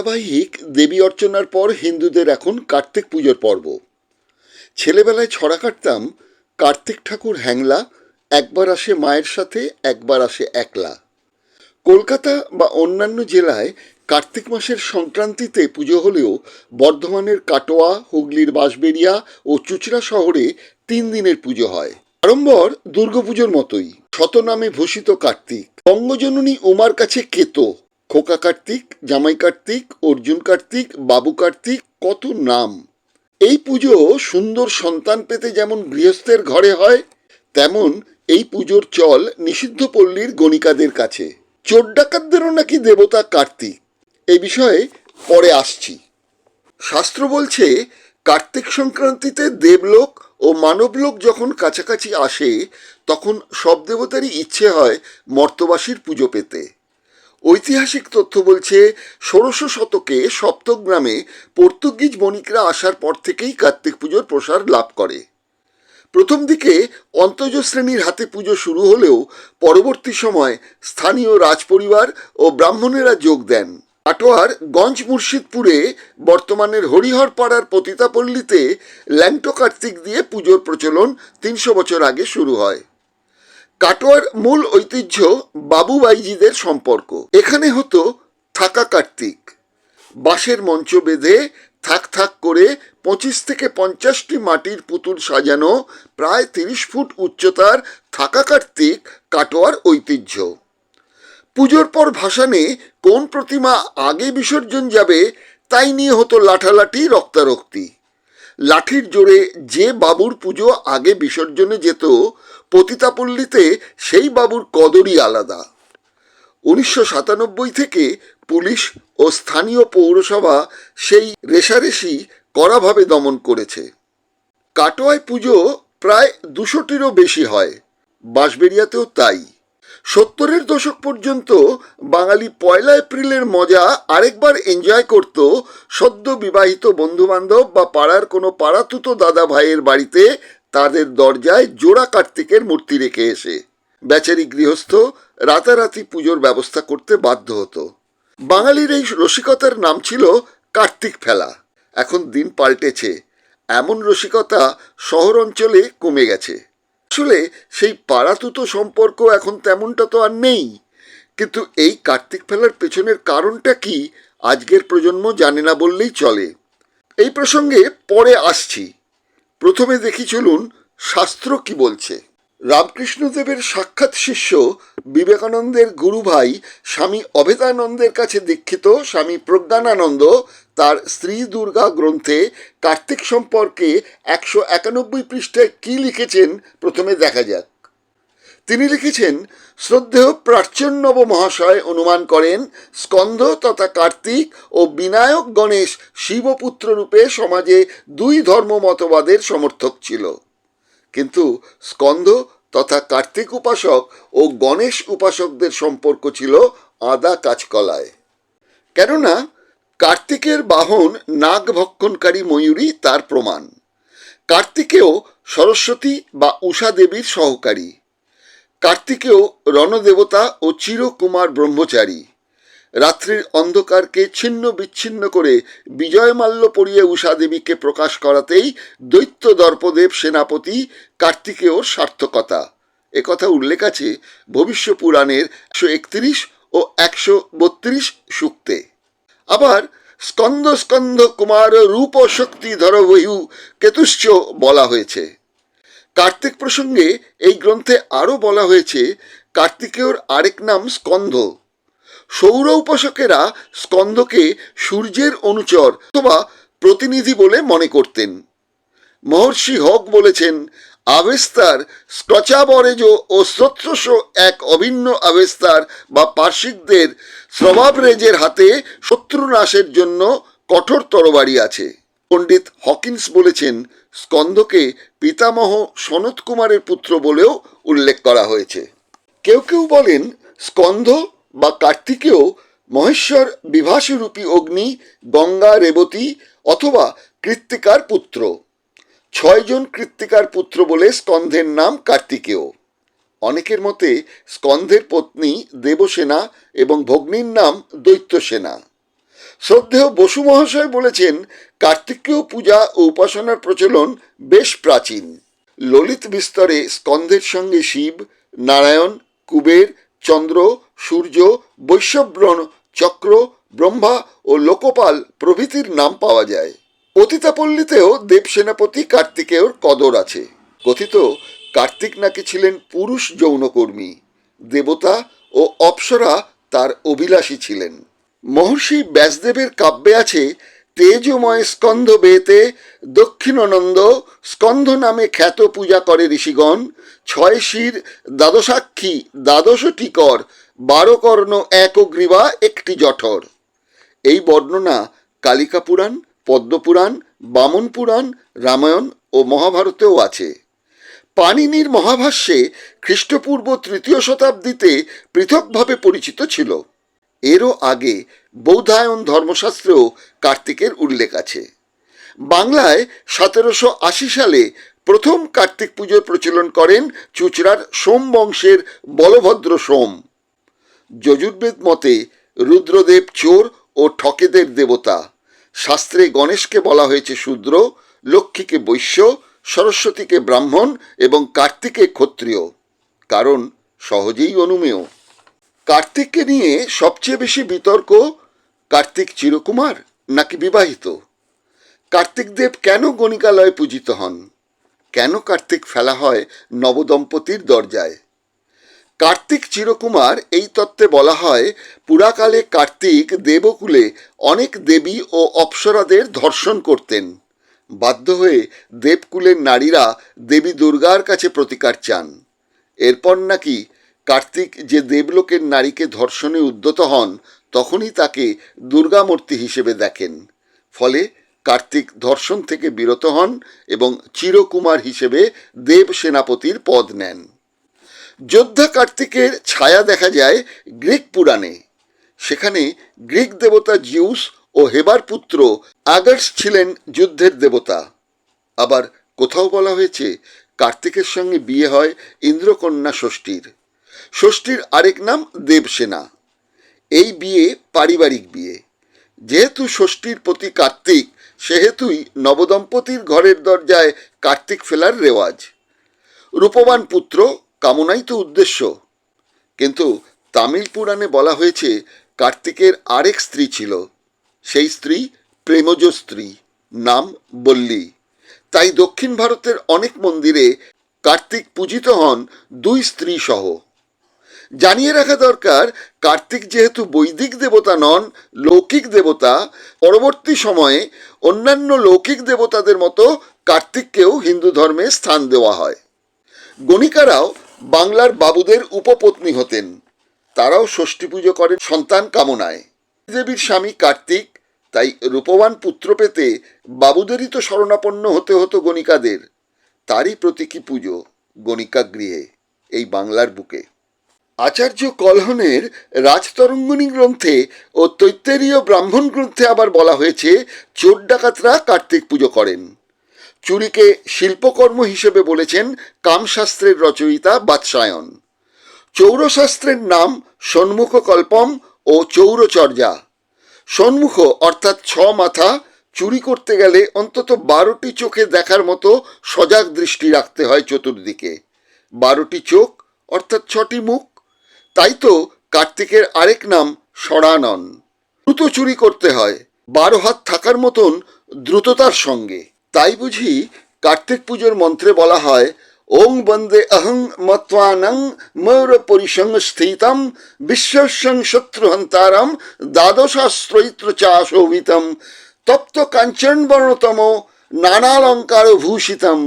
ধারাবাহিক দেবী অর্চনার পর হিন্দুদের এখন কার্তিক পুজোর পর্ব। ছেলেবেলায় ছড়া কাটতাম, কার্তিক ঠাকুর হ্যাংলা, একবার আসে মায়ের সাথে, একবার আসে একলা। কলকাতা বা অন্যান্য জেলায় কার্তিক মাসের সংক্রান্তিতে পুজো হলেও বর্ধমানের কাটোয়া, হুগলির বাঁশবেড়িয়া ও চুঁচড়া শহরে 3 দিনের পুজো হয়। আড়ম্বর দুর্গাপুজোর মতোই শতনামে ভূষিত কার্তিক। বঙ্গজননী উমার কাছে কেতো, খোকা কার্তিক, জামাই কার্তিক, অর্জুন কার্তিক, বাবু কার্তিক, কত নাম। এই পুজো সুন্দর সন্তান পেতে যেমন গৃহস্থের ঘরে হয়, তেমন এই পুজোর চল নিষিদ্ধ পল্লীর গণিকাদের কাছে। চোর ডাকাতদেরও নাকি দেবতা কার্তিক। এই বিষয়ে পরে আসছি। শাস্ত্র বলছে কার্তিক সংক্রান্তিতে দেবলোক ও মানবলোক যখন কাছাকাছি আসে, তখন সব দেবতারই ইচ্ছে হয় মর্তবাসীর পুজো পেতে। ঐতিহাসিক তথ্য বলছে 1600 শতকে সপ্তগ্রামে পর্তুগিজ বণিকরা আসার পর থেকেই কার্তিক পুজোর প্রসার লাভ করে। প্রথম দিকে অন্তজ শ্রেণীর হাতে পুজো শুরু হলেও পরবর্তী সময় স্থানীয় রাজপরিবার ও ব্রাহ্মণেরা যোগ দেন। কাটোয়ার গঞ্জ মুর্শিদপুরে বর্তমানের হরিহর পাড়ার পতিতাপল্লীতে ল্যাংটো কার্তিক দিয়ে পুজোর প্রচলন 300 বছর আগে শুরু হয়। কাটোয়ার মূল ঐতিহ্য বাবু বাইজিদের সম্পর্ক। এখানে হতো থাকা কার্তিক। বাঁশের মঞ্চ বেঁধে থাক থাক করে 25 থেকে 50টি মাটির পুতুল সাজানো প্রায় 30 ফুট উচ্চতার থাকা কার্তিক কাটোয়ার ঐতিহ্য। পুজোর পর ভাসানে কোন প্রতিমা আগে বিসর্জন যাবে তাই নিয়ে হতো লাঠালাঠি, রক্তারক্তি। লাঠির জোরে যে বাবুর পুজো আগে বিসর্জনে যেত, পতিতাপল্লীতে সেই বাবুর কদরই আলাদা। 1997 থেকে পুলিশ ও স্থানীয় পৌরসভা সেই রেষারেষি কড়াভাবে দমন করেছে। কাটোয়ায় পুজো প্রায় 200টিরও বেশি হয়, বাঁশবেড়িয়াতেও তাই। 70-এর দশক পর্যন্ত বাঙালি 1 এপ্রিলের মজা আরেকবার এনজয় করত সদ্য বিবাহিত বন্ধুবান্ধব বা পাড়ার কোনো পাড়াতুতো দাদা ভাইয়ের বাড়িতে তাদের দরজায় জোড়া কার্তিকের মূর্তি রেখে এসে। বেচারি গৃহস্থ রাতারাতি পুজোর ব্যবস্থা করতে বাধ্য হতো। বাঙালির এই রসিকতার নাম ছিল কার্তিক ফেলা। এখন দিন পাল্টেছে, এমন রসিকতা শহর অঞ্চলে কমে গেছে। আসলে সেই পাড়াতুতো সম্পর্ক এখন তেমনটা তো আর নেই, কিন্তু এই কার্তিক ফেলার পেছনের কারণটা কি আজকের প্রজন্ম জানে না বললেই চলে। এই প্রসঙ্গে পরে আসছি। প্রথমে দেখি চলুন শাস্ত্র কি বলছে। রামকৃষ্ণদেবের সাক্ষাৎ শিষ্য বিবেকানন্দের গুরু ভাই স্বামী অভেদানন্দের কাছে দীক্ষিত স্বামী প্রজ্ঞানানন্দ তার স্ত্রী দুর্গা গ্রন্থে কার্তিক সম্পর্কে 191 পৃষ্ঠায় কি লিখেছেন প্রথমে দেখা যাক। তিনি লিখেছেন, শ্রদ্ধেয় প্রাচ্যন্নব মহাশয় অনুমান করেন স্কন্দ তথা কার্তিক ও বিনায়ক গণেশ শিবপুত্র রূপে সমাজে 2 ধর্ম মতবাদের সমর্থক ছিল। কিন্তু স্কন্দ তথা কার্তিক উপাসক ও গণেশ উপাসকদের সম্পর্ক ছিল আদা কাঁচকলায়। কেননা কার্তিকের বাহন নাগ ভক্ষণকারী ময়ূরী তার প্রমাণ। কার্তিকেও সরস্বতী বা উষা দেবীর সহকারী। কার্তিকেও রণদেবতা ও চিরকুমার ব্রহ্মচারী। রাত্রির অন্ধকারকে ছিন্ন বিচ্ছিন্ন করে বিজয়মাল্য পরিয়ে উষা দেবীকে প্রকাশ করাতেই দৈত্য দর্পদেব সেনাপতি কার্তিকেয়র সার্থকতা, একথা উল্লেখ আছে ভবিষ্য পুরাণের 131 ও 132 সূক্তে। আবার স্কন্দ স্কন্দ কুমার রূপ শক্তি ধর বহু কেতুশ্চ বলা হয়েছে। কার্তিক প্রসঙ্গে এই গ্রন্থে আরও বলা হয়েছে কার্তিকেয়র আরেক নাম স্কন্ধ। সৌর উপাসকেরা স্কন্ধকে সূর্যের অনুচর অথবা প্রতিনিধি বলে মনে করতেন। মহর্ষি হক বলেছেন, আবেস্তার স্ক্রচাবরেজ ও স্রোত্রস এক অভিন্ন আবেস্তার বা পার্শ্বিকদের স্বভাবরেজের হাতে শত্রু নাশের জন্য কঠোর তরবারি আছে। পণ্ডিত হকিন্স বলেছেন, স্কন্ধকে পিতামহ সনত কুমারের পুত্র বলেও উল্লেখ করা হয়েছে। কেউ কেউ বলেন স্কন্ধ বা কার্তিকেয় মহেশ্বর বিভাসরূপী অগ্নি, গঙ্গা, রেবতী অথবা কৃত্তিকার পুত্র। 6 জন কৃত্তিকার পুত্র বলে স্কন্ধের নাম কার্তিকেয়। অনেকের মতে স্কন্ধের পত্নী দেবসেনা এবং ভগ্নীর নাম দৈত্যসেনা। শ্রদ্ধেয় বসু মহাশয় বলেছেন, কার্তিকেয় পূজা ও উপাসনার প্রচলন বেশ প্রাচীন। ললিত বিস্তরে স্কন্ধের সঙ্গে শিব, নারায়ণ, কুবের, চন্দ্র, সূর্য, বৈশ্যব্রণ, চক্র, ব্রহ্মা ও লোকপাল প্রভৃতির নাম পাওয়া যায়। পতিতাপল্লীতেও দেবসেনাপতি কার্তিকেয়র কদর আছে। কথিত কার্তিক নাকি ছিলেন পুরুষ যৌনকর্মী, দেবতা ও অপ্সরা তার অভিলাষী ছিলেন। মহর্ষি ব্যাসদেবের কাব্যে আছে, তেজময় স্কন্ধ বেতে দক্ষিণানন্দ স্কন্ধ নামে খ্যাত পূজা করে ঋষিগণ, ছয় শির দ্বাদশাক্ষী দ্বাদশটি কর, 12 কর্ণ এক গ্রীবা একটি জঠর। এই বর্ণনা কালিকা পুরাণ, পদ্মপুরাণ, বামন পুরাণ, রামায়ণ ও মহাভারতেও আছে। পাণিনির মহাভাষ্যে খ্রিস্টপূর্ব 3য় শতাব্দীতে পৃথকভাবে পরিচিত ছিল। এরও আগে বৌধায়ন ধর্মশাস্ত্রেও কার্তিকের উল্লেখ আছে। বাংলায় 1780 সালে প্রথম কার্তিক পুজোর প্রচলন করেন চুঁচড়ার সোম বংশের বলভদ্র সোম। যজুর্বেদ মতে রুদ্রদেব চোর ও ঠকেদের দেবতা। শাস্ত্রে গণেশকে বলা হয়েছে শূদ্র, লক্ষ্মীকে বৈশ্য, সরস্বতীকে ব্রাহ্মণ এবং কার্তিকে ক্ষত্রিয়। কারণ সহজেই অনুমেয়। কার্তিককে নিয়ে সবচেয়ে বেশি বিতর্ক, কার্তিক চিরকুমার নাকি বিবাহিত? কার্তিক দেব কেন গণিকালয়ে পূজিত হন? কেন কার্তিক ফেলা হয় নবদম্পতির দরজায়? কার্তিক চিরকুমার এই তত্ত্বে বলা হয়, পুরাকালে কার্তিক দেবকুলে অনেক দেবী ও অপ্সরাদের ধর্ষণ করতেন। বাধ্য হয়ে দেবকুলের নারীরা দেবী দুর্গার কাছে প্রতিকার চান। এরপর নাকি কার্তিক যে দেবলোকের নারীকে ধর্ষণে উদ্যত হন, তখনই তাকে দুর্গামূর্তি হিসেবে দেখেন। ফলে কার্তিক ধর্ষণ থেকে বিরত হন এবং চিরকুমার হিসেবে দেব সেনাপতির পদ নেন। যোদ্ধা কার্তিকের ছায়া দেখা যায় গ্রিক পুরাণে। সেখানে গ্রিক দেবতা জিউস ও হেবার পুত্র আগার্স ছিলেন যুদ্ধের দেবতা। আবার কোথাও বলা হয়েছে কার্তিকের সঙ্গে বিয়ে হয় ইন্দ্রকন্যা ষষ্ঠীর। ষষ্ঠীর আরেক নাম দেবসেনা। এই বিয়ে পারিবারিক বিয়ে। যেহেতু ষষ্ঠীর প্রতি কার্তিক, সেহেতুই নবদম্পতির ঘরের দরজায় কার্তিক ফেলার রেওয়াজ। রূপবান পুত্র কামনাই তো উদ্দেশ্য। কিন্তু তামিল পুরাণে বলা হয়েছে কার্তিকের আরেক স্ত্রী ছিল। সেই স্ত্রী প্রেমজ স্ত্রী, নাম বল্লী। তাই দক্ষিণ ভারতের অনেক মন্দিরে কার্তিক পূজিত হন 2 স্ত্রী সহ। জানিয়ে রাখা দরকার, কার্তিক যেহেতু বৈদিক দেবতা নন, লৌকিক দেবতা, পরবর্তী সময়ে অন্যান্য লৌকিক দেবতাদের মতো কার্তিককেও হিন্দু ধর্মে স্থান দেওয়া হয়। গণিকারাও বাংলার বাবুদের উপপত্নী হতেন। তারাও ষষ্ঠী পুজো করেন সন্তান কামনায়। দেবীর স্বামী কার্তিক, তাই রূপবান পুত্র পেতে বাবুদেরই তো শরণাপন্ন হতে হতো গণিকাদের। তারই প্রতীকী পুজো গণিকা গৃহে, এই বাংলার বুকে। আচার্য কলহনের রাজতরঙ্গিনী গ্রন্থে ও তৈত্তেরীয় ব্রাহ্মণ গ্রন্থে আবার বলা হয়েছে চোর ডাকাতরা কার্তিক পুজো করেন। চুরিকে শিল্পকর্ম হিসেবে বলেছেন কামশাস্ত্রের রচয়িতা বাৎসায়ন। চৌরশাস্ত্রের নাম ষণ্মুখ কল্পম ও চৌরচর্যা। ষণ্মুখ অর্থাৎ 6 মাথা। চুরি করতে গেলে অন্তত 12টি চোখে দেখার মতো সজাগ দৃষ্টি রাখতে হয় চতুর্দিকে। 12টি চোখ অর্থাৎ 6টি মুখ। তাই তো কার্তিকের আরেক নাম ষড়ানন। দ্রুত চুরি করতে হয়, 12 হাত থাকার মতন দ্রুততার সঙ্গে। তাই বুঝি কার্তিক পুজোর মন্ত্রে বলা হয়, ওং বন্দে অহং মত্বানং মৌর পরিসংস্থিতম বিশ্বসং শত্রুহন্তারম দ্বাদশাস্ত্রৈত্র চাশোভিতম তপ্ত কাঞ্চন বর্ণতম নানালঙ্কার ভূষিতম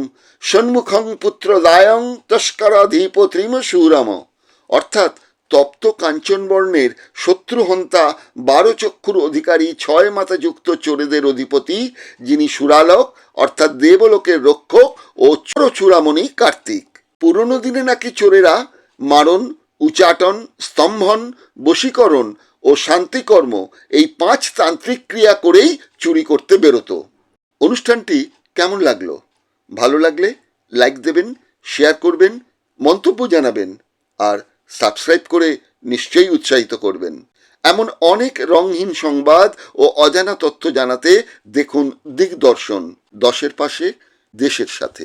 ষণ্মুখং পুত্রদায়ং তস্করাধিপত্রিম শূরম। অর্থাৎ তপ্ত কাঞ্চন বর্ণের শত্রুহন্তা 12 চক্ষুর অধিকারী 6 মাথাযুক্ত চোরেদের অধিপতি, যিনি সুরালক অর্থাৎ দেবলোকের রক্ষক ও চোরচূড়ামণি কার্তিক। পুরনো দিনে নাকি চোরেরা মারণ, উচাটন, স্তম্ভন, বশীকরণ ও শান্তিকর্ম এই 5 তান্ত্রিক ক্রিয়া করেই চুরি করতে বেরোতো। অনুষ্ঠানটি কেমন লাগলো? ভালো লাগলে লাইক দেবেন, শেয়ার করবেন, মন্তব্য জানাবেন আর সাবস্ক্রাইব করে নিশ্চয়ই উৎসাহিত করবেন। এমন অনেক রঙহীন সংবাদ ও অজানা তথ্য জানাতে দেখুন দিগদর্শন, দশের পাশে, দেশের সাথে।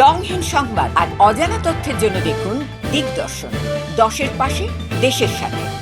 রংহীন সংবাদ আর অজানা তথ্যের জন্য দেখুন দিগদর্শন, দশের পাশে, দেশের সাথে।